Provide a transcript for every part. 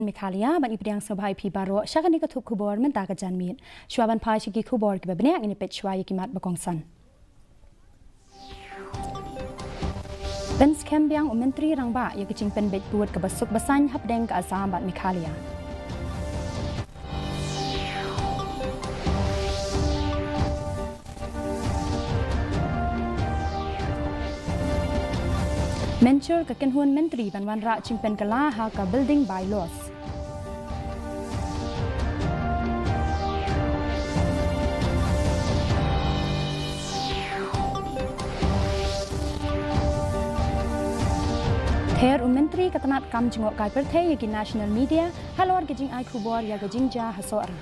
MEGHALAYA ban ipdang sabhai phi baro shakani ka thup khubor men ta ka janmit shwaban phai shiki khubor ki babne ngini pet shwa yikimat bakongsan Pens Kembyang menteri rangba yakiching pen bet buat ka basuk basan habdeng ka Assam bat MEGHALAYA Mentor ka kenhuan menteri banwan ra chimpen kala ha ka building bylaws Her menteri katanat kam jengok kai perthe yaki national media halor gejing ai khubor ya gejing ja hasora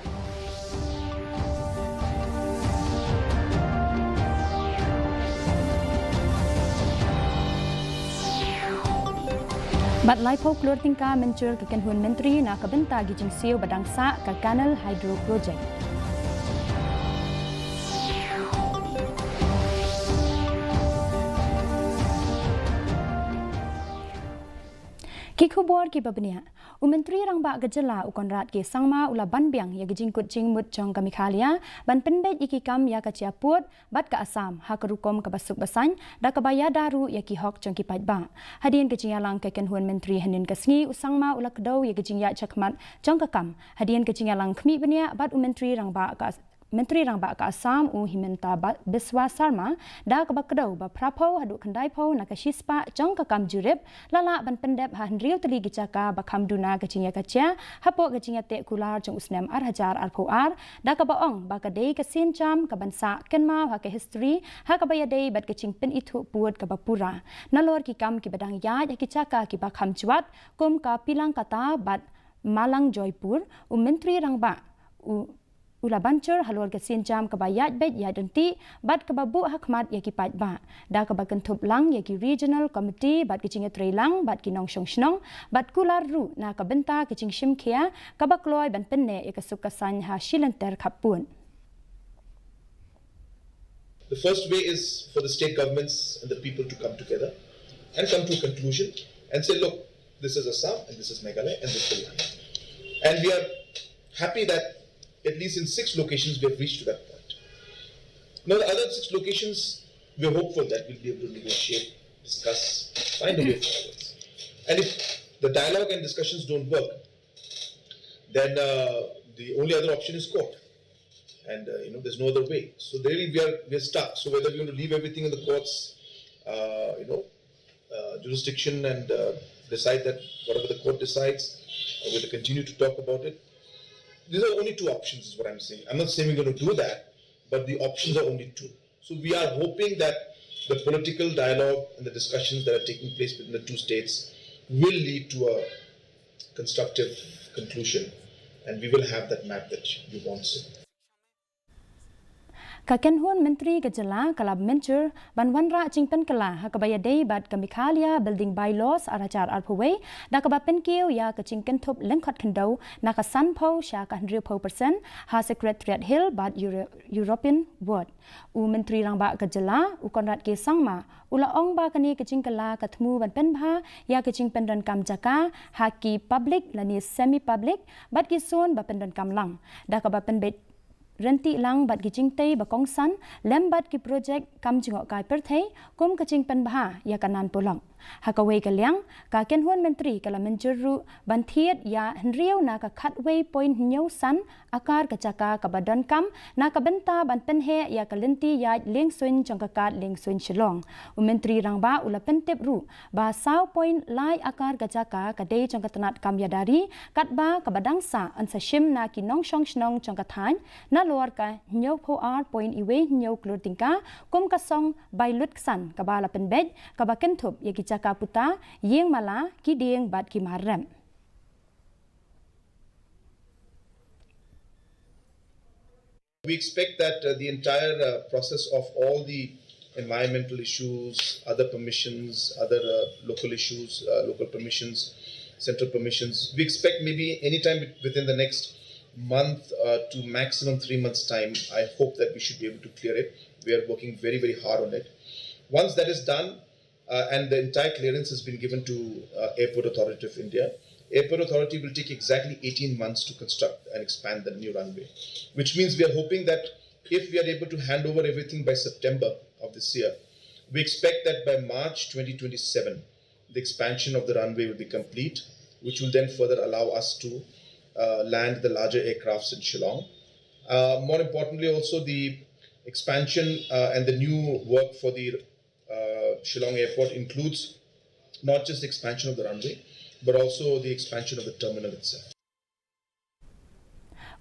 Bat lai po klur tingka mentor ka kenhuan menteri na kabenta gijing siu badangsa ka canal hydro project Kikubor ki babnia menteri rangba gejala ukonrat ke sangma ula banbyang ya gejing kut jingmut jong ka MEGHALAYA ban penbet ikikam ya ka ciaput bat ka Assam ha kerukom ka basuk basan da ka baya daru ya ki hok jong ki paitba hadin gejing yalang ka kenhuan menteri hanin ka sngi usangma ula kedau ya gejing ya chakmat jong ka kam hadin gejing yalang khmi bania bat menteri rangba ka Assam Himanta Biswa Sarma da ka bakdau ba prapo hadu khandai pho na ka shispa jong ka kam jurip lala ban pendep ha hendriu tali gichaka ba khamduna ka chinya ka cha hapo ka chinya te kular jong usnem ar ar da ka baong ba ka dei ka sin cham ka bansa kenma ha ka history ha ka baya dei bat ka ching pen ithu puat ka bapura nalor ki kam ki badang ya ki chaka ki ba kham chuat kum ka pilang kata bat Malang Joypur menteri rangba Ula bancer halor ke sinjam ke bayat bet ya denti bat ke babu hakmat ya ki pat ba da ke bakentup lang ya ki regional committee bat ke cinga lang bat ki nong snong bat kular ru na ke benta ke cing shim khia ka bakloi ban penne ya ke sukasan ha shilenter khapun The first way is for the state governments and the people to come together and come to a conclusion and say, look, this is Assam and this is Meghalaya and this is Livestock. And we are happy that at least in 6 locations we have reached to that point. Now the other 6 locations, we are hopeful that we'll be able to negotiate, discuss, find a way forward. And if the dialogue and discussions don't work, then the only other option is court. And there's no other way. So really we are stuck. So whether we want to leave everything in the court's jurisdiction and decide that whatever the court decides, we'll continue to talk about it. These are only 2 options is what I'm saying. I'm not saying we're going to do that, but the options are only 2. So we are hoping that the political dialogue and the discussions that are taking place within the 2 states will lead to a constructive conclusion, and we will have that map that we want to. Kakenhuan menteri gejala kalab mentor banwanra chingpen kala hakabaya dei bat ka MEGHALAYA building bylaws arajar arphuwe da ka bapen kiu ya ka chingken thop lengkhat khendau na ka san pho sha ka 100% ha secretariat hill bat European ward menteri rangba gejala konrat ke sangma ula ong ba kani ka chingkala ka thmu ban pen bha ya ka chingpen ran kam jaka ha ki public lani semi public bat ki son ba pen ran kam lang da ka bapen bet Renti lang bat gijing tei bakongsan lembat ki project kam jingok kai perthei kum kaching penbha ya kanan polong hakawei kalyang ka kenhuan menteri kala menjeru banthiet ya henriu na ka khatwei point nyau san akar kachaka ka badan kam na ka benta ban penhe ya kalenti ya leng suin changkakat leng suin shilong menteri rangba ula pentep ru ba saw point lai akar kachaka ka dei changkatanat kam yadari katba ka badangsa ansa shim na ki nong shong snong changkathan na lor ka nyau pho ar point iwe nyau klur tingka kum ka song bai lut san ka bala penbet ka baken thup ya ki chaka puta yeng mala ki ding bat ki marram We expect that the entire process of all the environmental issues, other permissions, other local issues, local permissions, central permissions, we expect maybe anytime within the next month to maximum 3 months time. I hope that we should be able to clear it. We are working very, very hard on it. Once that is done, and the entire clearance has been given to Airport Authority of India, Airport Authority will take exactly 18 months to construct and expand the new runway, which means we are hoping that if we are able to hand over everything by September of this year, we expect that by March 2027, the expansion of the runway will be complete, which will then further allow us to land the larger aircrafts in Shillong. More importantly, also the expansion and the new work for the Shillong airport includes not just the expansion of the runway, but also the expansion of the terminal itself.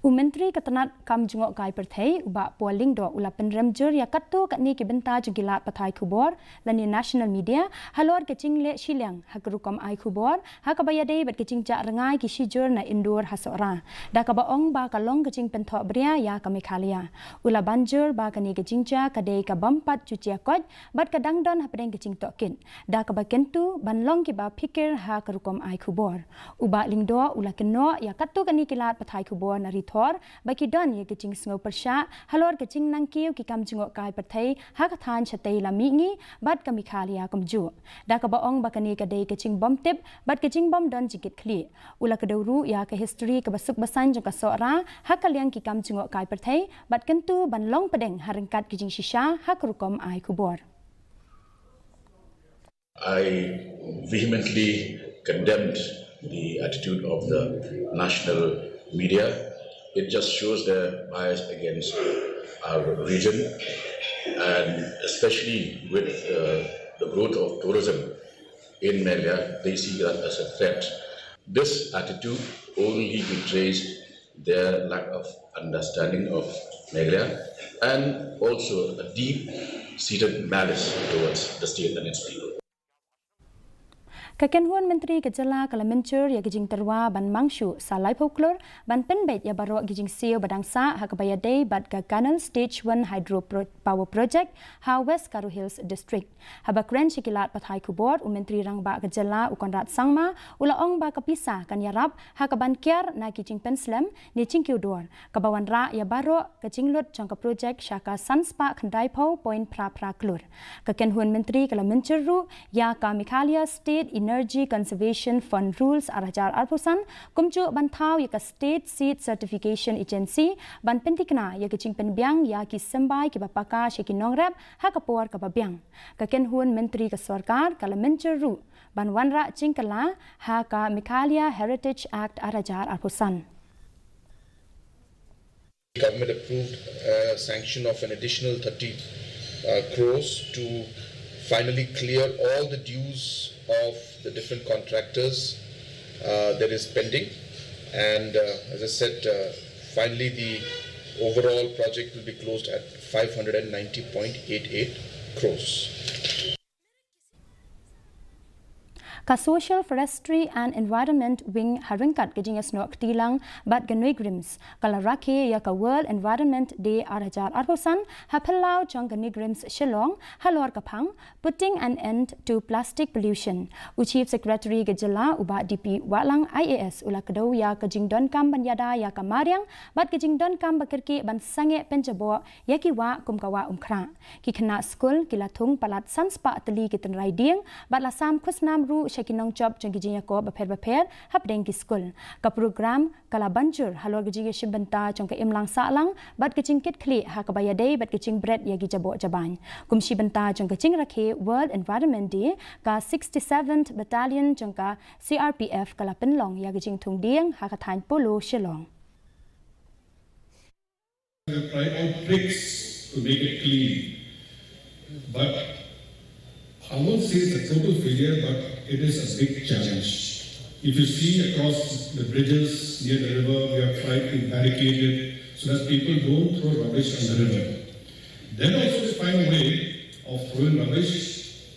Menteri Ketenat kam jengok kai perthai uba polling do ula penremjur ya katto katni ki benta jugilat pathai khubor lani national media halor kecing le shiliang hakrukom ai khubor hakabaya dei bat kecing ja rengai ki shijur na indoor hasora da ka baong ba kalong kecing pentho bria ya ka Meghalaya ula banjur ba kani kecing ja kadei ka bampat cucia koj bat kadang don hapdeng kecing tokin da ka bakentu banlong ki ba pikir hakrukom ai khubor uba lingdo ula keno ya katto katni kilat pathai khubor na Thor bagi don ye kecing sngo persha halor kecing nangkiu ki kam jengok kai perthai hakathan chatei la mingi bat ka Meghalaya komju da ka baong bakani ka dei kecing bom tip bat kecing bom don jikit khli ula ka dawru ya ka history ka basuk basan jong ka sora hakaliang ki kam jengok kai perthai bat kentu ban long pedeng harengkat kecing shisha hakrukom ai kubor. I vehemently condemned the attitude of the national media. It just shows their bias against our region, and especially with the growth of tourism in Meghalaya, they see that as a threat. This attitude only betrays their lack of understanding of Meghalaya and also a deep-seated malice towards the state and its people. Kakenhuan Menteri Kejala Kalamencur ya gijing terwa ban mangshu salai folklor ban penbet ya baro gijing sio badangsa hakabaya day bat ka Canal Stage 1 Hydro Power Project ha West Karo Hills District. Habakren shikilat pathai kubor Menteri Rangba Kejala ukonrat sangma ula ong ba kapisa kan yarap hakaban kiar na gijing penslam ni cingkiudor kabawan ra ya baro kecinglut jangka project syaka Sunspa Khandai Pau point pra klur. Kakenhuan Menteri Kalamencur ru ya ka Meghalaya State Energy Conservation Fund Rules Arajar Arpusan kumcu bantau ya ka State Seed Certification Agency ban pentikna ya kecing penbiang ya ki sembai ki bapaka sheki nongrap hakapor ka babiang kakenhuan Menteri Kesorkar Kalamencur ru ban wanra cingkala ha ka Meghalaya Heritage Act Arajar Arpusan. The government approved sanction of an additional 30 crores to finally clear all the dues of the different contractors that is pending, and as I said, finally the overall project will be closed at 590.88 crores. Ka Social Forestry and Environment Wing haringkat kejingas nok tilang bat ganui grims kala rake ya ka World Environment Day arajar arbosan hapelau chong ganui grims Shillong halor kapang putting an end to plastic pollution. Chief Secretary Gejala uba DP Walang IAS ula kedau ya kejing don kam banyada ya ka Mariang bat kejing don kam bakirki ban sange penjabo ya ki wa kum kawa umkra ki khna school kilathung palat Sunspa atli kiten riding bat lasam khusnam ru kinong job jeng gijinya ko bapher hapdeng ki school ka program kala banjur halor gijinya shibenta jong ka imlang salang bat kecingkit khli ha ka bayadei bat kecing bread ya gijabo jaban kum shibenta jong kecing rakhe World Environment Day ka 67th Battalion jong ka CRPF kala penlong ya gijing thungding ha ka than polo Shillong. We try out tricks to make it clean, but I won't say it's a total failure, but it is a big challenge. If you see across the bridges near the river, we have tried to barricade it so that people don't throw rubbish on the river. Then also to find a way of throwing rubbish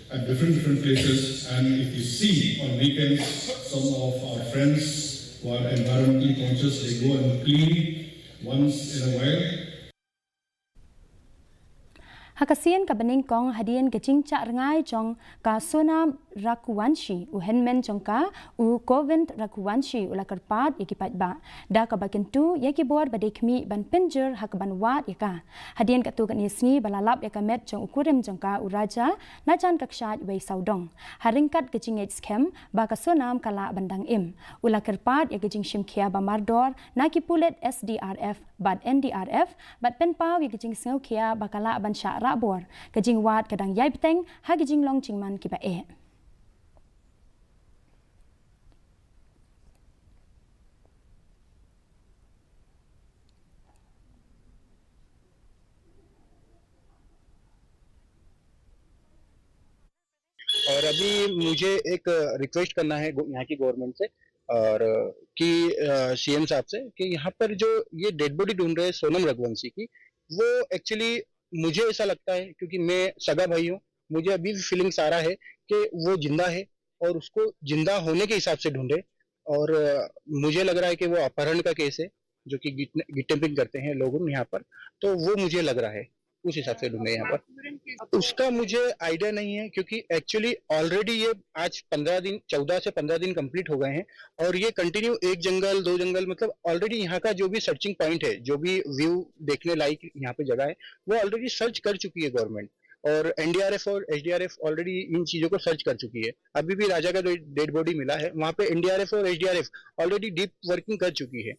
at different places, and if you see on weekends, some of our friends who are environmentally conscious, they go and clean once in a while. Hakasian ka baning kong hadian ka cingca rengai jong ka Sonam Rakuwanshi u henmen jong ka u Govind Rakuwanshi u lakarpat ikipat ba da ka bakentu yaki board badekmi ban pinjer hak ban wat yaka hadian ka tu kan isngi balalap yaka met jong ukurim jong ka u raja najan kakshat wei saudong haringkat ka cingait scam ba ka Sonam kala bandang im u lakarpat yaki jing shimkhia ba mardor na ki pulet SDRF bad NDRF bad penpaw yaki jing snau khia ba kala ban sha rabor kajing wat kadang yai peteng ha kajing long chingman ki ba e और अभी मुझे एक रिक्वेस्ट करना है यहाँ की गवर्नमेंट से और कि सीएम साहब से कि यहाँ पर जो ये डेड बॉडी ढूंढ रहे हैं सोनम रघुवंशी की वो एक्चुअली मुझे ऐसा लगता है क्योंकि मैं सगा भाई हूँ मुझे अभी भी फीलिंग्स आ रहा है कि वो जिंदा है और उसको जिंदा होने के हिसाब से ढूंढे और मुझे लग रहा है कि वो अपहरण का केस है जो कि किडनैपिंग करते हैं लोग यहाँ पर तो वो मुझे लग रहा है उस हिसाब से ढूंढे यहाँ पर उसका मुझे आइडिया नहीं है क्योंकि एक्चुअली ऑलरेडी ये आज 14 से 15 दिन कंप्लीट हो गए हैं और ये कंटिन्यू एक जंगल 2 जंगल मतलब ऑलरेडी यहाँ का जो भी सर्चिंग पॉइंट है जो भी व्यू देखने लायक यहाँ पे जगह है वो ऑलरेडी सर्च कर चुकी है गवर्नमेंट और एनडीआरएफ और एसडीआरएफ ऑलरेडी इन चीजों को सर्च कर चुकी है अभी भी राजा का जो डेड बॉडी मिला है वहाँ पे एनडीआरएफ और एसडीआरएफ ऑलरेडी डीप वर्किंग कर चुकी है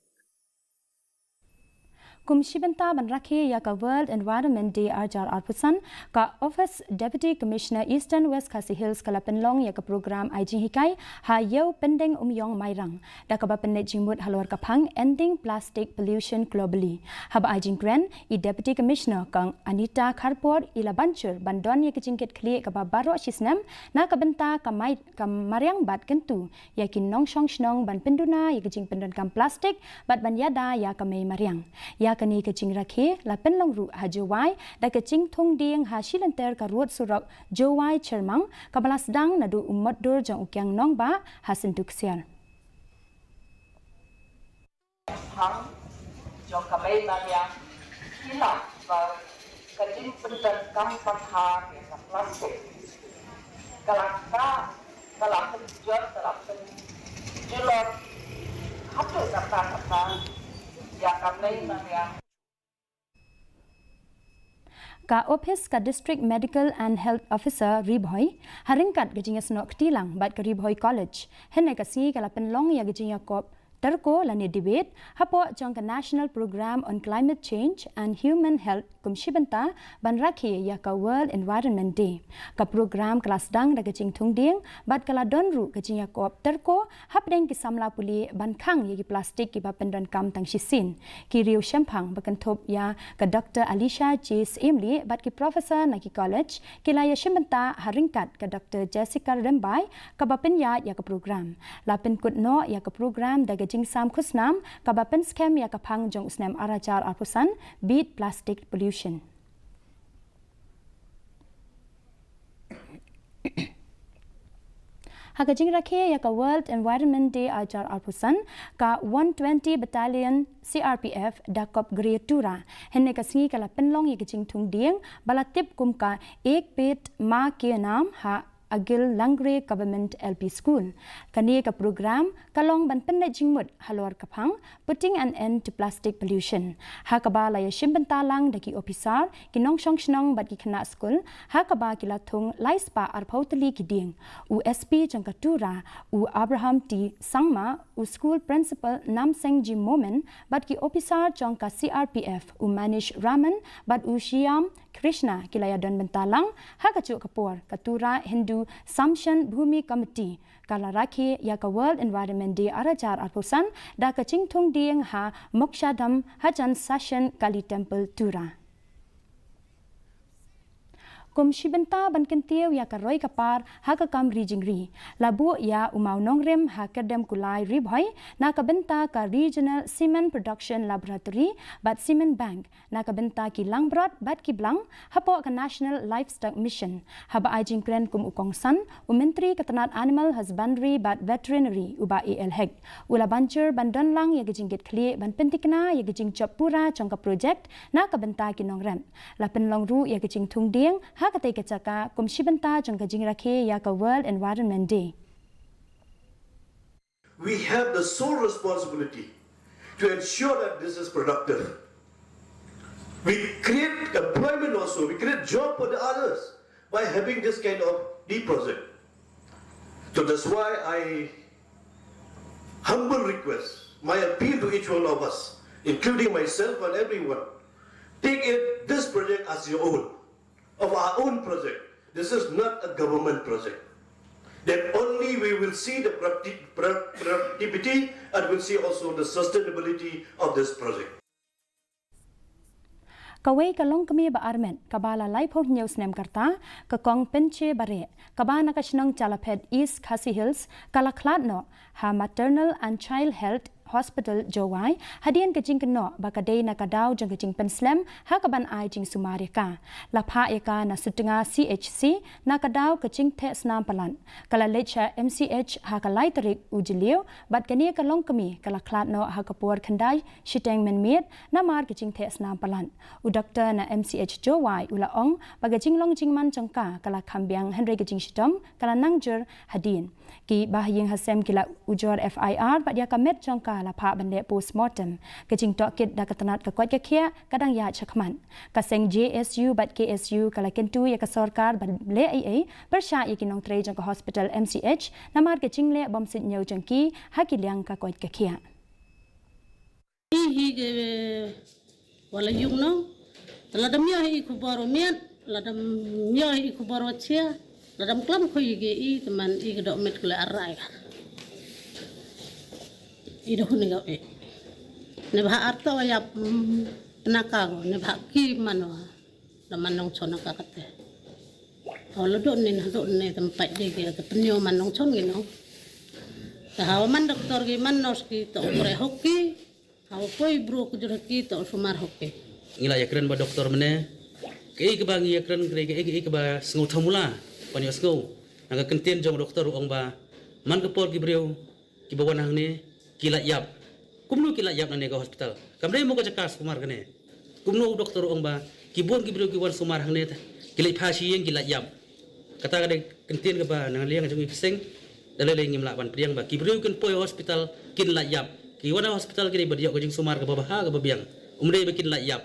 Kumshibenta Banraki Yaka World Environment Day Arjar Arpusan Ka Office Deputy Commissioner Eastern West KHASI Hills Kalapenlong Yaka Program IG Hikai Ha Yeu Pendeng Umyong Mairang Dakaba Penet Jimut Halor Kapang Ending Plastic Pollution Globally Haba IG Grand I Deputy Commissioner Kang Anita Karpor Ila Banchur Bandon Yaka Jingkit Kli Kaba Baro Shisnem Na Kabenta Kamariang Bat Kentu Yakin Nong Shong Shnong Ban Penduna Yaka Jing Pendun Kam Plastic Bat Banyada Yaka Mei Mariang Kani kacing rakhe la penlong ru ha jowai da kacing thong ding ha shilanter ka ruat surak jowai chermang kabalas dang na du umot dur jang ukyang nong ba hasin tuksian thắng cho kami Maria hilang và kacing pendan kam patha ke plastik kalaka kalak jot kalak jelot hatu kata ya kami Maria Ka Office ka District Medical and Health Officer Ribhoy haringkat gajinga snok tilang bat ka Ribhoy College henne ka si kala penlong ya gajinga kop terko lani debate hapo jang ka National Program on Climate Change and Human Health kumshibenta banrakhi ya ka World Environment Day ka program kelas dang da gajing thungding bat kala donru gajinga kop terko hapdeng ki samla puli ban khang ya ki plastic ki ba pendan kam tang shisin ki riu shempang bakan thop ya ka Dr. Alisha Chase Emily bat ki professor na ki college ki la ya shimenta haringkat ka Dr. Jessica Rembai ka ba pen ya ka program la pen kut no ya ka program da jing sam khusnam kabapen scam ya kapang jong usnam arajar arpusan beat plastic pollution Hakajing rakhe ya ka World Environment Day ajar arpusan ka 120 Battalion CRPF dakop Greatura henne ka singi kala penlong ya jing thung ding balatip kum ka ek pet ma ke naam ha Agil Langre Government LP School. Kani ka program kalong ban penne jingmut halor kapang putting an end to plastic pollution. Hakaba la yashim bentalang daki officer kinong shong shnong bat ki khana school hakaba kila thung laispa arphautali ki ding USP Changkatura u Abraham T Sangma u school principal Namseng Ji Momen bat ki officer chongka CRPF u Manish Raman bat u Shiam Krishna kilaya don bentalang hakachu kapor katura Hindu Samshan Bhumi Committee kala rakhi ya ka World Environment Day arajar arpusan da ka chingthung ding ha mokshadam hajan session Kali Temple Tura kum shibenta ban kentiu ya ka roi kapar ha ka kam rijingri labu ya umau nongrem ha kadem kulai ribhoi na ka benta ka regional cement production laboratory bat cement bank na ka benta ki langbrot bat ki blang hapo ka national livestock mission haba ajing kren kum ukong san menteri ketenat animal husbandry bat veterinary uba al hek ula bancher ban donlang ya gejingit kli ban pentikna ya gejing chapura chongka project na ka benta ki nongrem la penlong ru ya gejing thung ding ha ka te ka chaka kum shibenta chongka jing rakhe ya ka world environment day. We have the sole responsibility to ensure that this is productive. We create employment also, we create job for the others by having this kind of deep project. So that's why I humble request, my appeal to each one of us, including myself and everyone, take this project as your own, of our own project. This is not a government project. Then only we will see the productivity and we'll see also the sustainability of this project. Kawai kalong kami ba armen kabala live ho news nem karta ka kong penche bare kabana ka shnong chalapet East KHASI Hills kalaklat no ha maternal and child health hospital Jowai hadian kajing keno bakadei na kadau jeng kajing penslam ha kaban ai jing sumarika lapha eka na sutenga CHC na kadau kajing the snam palan kala lecha MCH ha kalai tarik ujiliu bat kania kalong kami kala klat no ha kapur khandai shiteng menmiet na mar kajing the snam palan u doctor na MCH Jowai ula ong bagajing long jingman jangka kala kambiang Henry kajing shitom kala nangjer hadin ki bahaying hasem kila ujor FIR bat ya kamet jangka la pa bande postmortem kajing tokit da katanat ka kwat ka khia kadang ya chakman kaseng JSU bat KSU kala kentu ya ka sarkar ban le ai persha ya kinong tre jang ka hospital MCH namar kajing le bom sit nyau jangki hakilyang ka kwat ka khia hi ge wala yung no ladam ya hi ku baro miat ladam ya hi ku baro chia ladam klam ko ge I teman I gedok met kula arai ida huni ga ne bha arto ya naka go ne bha ki mano da manong chona ka kate holo do ne tempat de ge ta penyo manong chon ge no ta hawa man doktor ge man nos ki to pre hoki hawa poi bro ku jor ki to sumar hoki ngila ya keren ba doktor mene ke ke bang ya keren ke ba sngu thamula panyo sngu naga kentien jong doktor ong ba man ke por gi breu ki bawan hang ne kila yap kumnu kila yap nane ka hospital kamre mo ka jakas kumar kane kumnu doktor ong ba ki bon ki breu ki wan sumar hang ne kila phashi yeng kila yap kata ka de kentien ka ba nang liang jong kiseng dale le ngim la ban priang ba ki breu ken poi hospital kin la yap ki wana hospital ki ba diok jong sumar ka ba ha ka ba biang umre ba kin la yap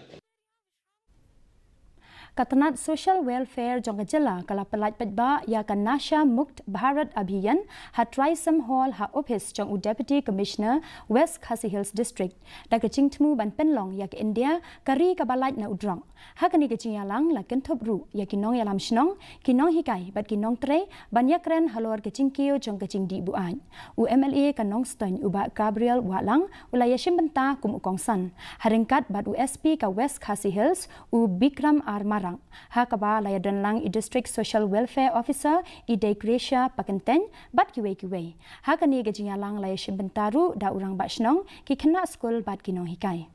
Katanat Social Welfare Jongajela kala pelat petba ya kan Nasha Mukt Bharat Abhiyan ha Trisam Hall ha office jong Deputy Commissioner West KHASI Hills District da kaching tmu ban penlong ya ke India kari kabalat na udrong ha kani kaching yalang la kentop ru ya kinong yalam shnong kinong hikai bat kinong tre ban yakren halor kaching kio jong kaching di buan u MLA kanong ston uba Gabriel Walang ulaya shimbenta kum ukongsan haringkat bat USP ka West KHASI Hills u Bikram Armara ha kaba laya donlang I district social welfare officer I Gracia Pakenten bat kiwe ha kani gajing lang laya shimbentaru da urang bashnong ki kena school bat kinong hikai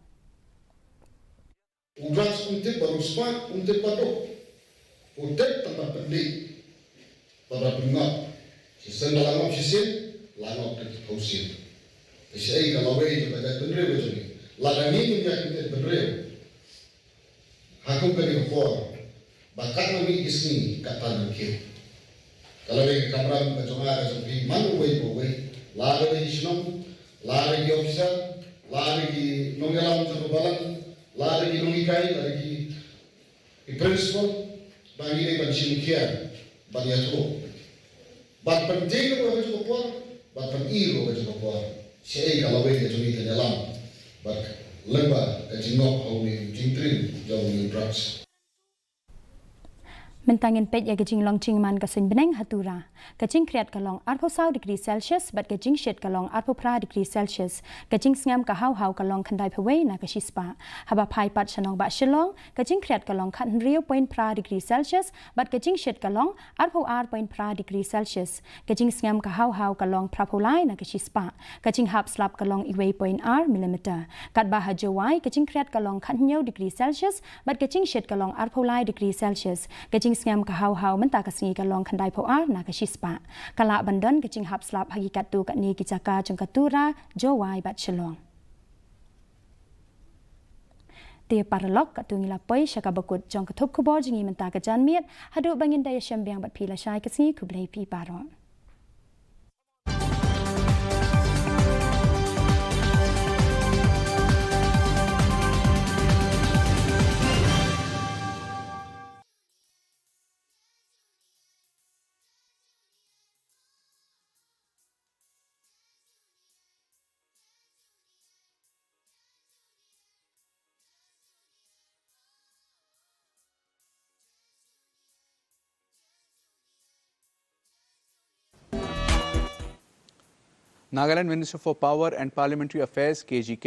Ugas untuk berusmat untuk patok untuk tempat pendik pada bunga sisen langop sisen langop kausin saya kalau ini juga benar betul ladang ini yang benar Hakung kani for bakat nami isni kata nangkir kalau ini kamera baconga kacang pi manu way lari isnom lari officer lari nongelam balan lari nongikai lari principal bagi ini bansin kian bagi atro bat penting ko baca por bat penting ko baca por saya kalau ini kacang pi dalam bat leba kacang nok au ni jintrin jauh ni drugs Mentangin pet ya gajing long ching man kasin beneng hatura. Gajing kriat kalong arpo sau degree Celsius but gajing shed kalong arpo pra degree Celsius. Gajing ngam ka hau kalong kandai pawai na kashispa. Haba pai pat shanong ba shilong gajing kriat kalong kan rio point pra degree Celsius but gajing shed kalong arpo r point pra degree Celsius. Gajing ngam ka hau kalong prapolai na kashispa. Gajing hap slap kalong iway point r millimeter. Kat ba hajawai gajing kriat kalong kan nyo degree Celsius but gajing shed kalong arpo lai degree Celsius. Gajing ngam ka hau menta kasngi kalong kandai po ar na kashispa. Kala bandon gajing hap slap hagi katu kat ni kijaka jong katura jowai bat shalong. Tia paralok katu ngila poi syaka bakut jong katup kubor jingi menta kajan miet hadu bangin daya syambiang bat pila syai kasngi kublai pi baron. Nagaland Minister for Power and Parliamentary Affairs, KG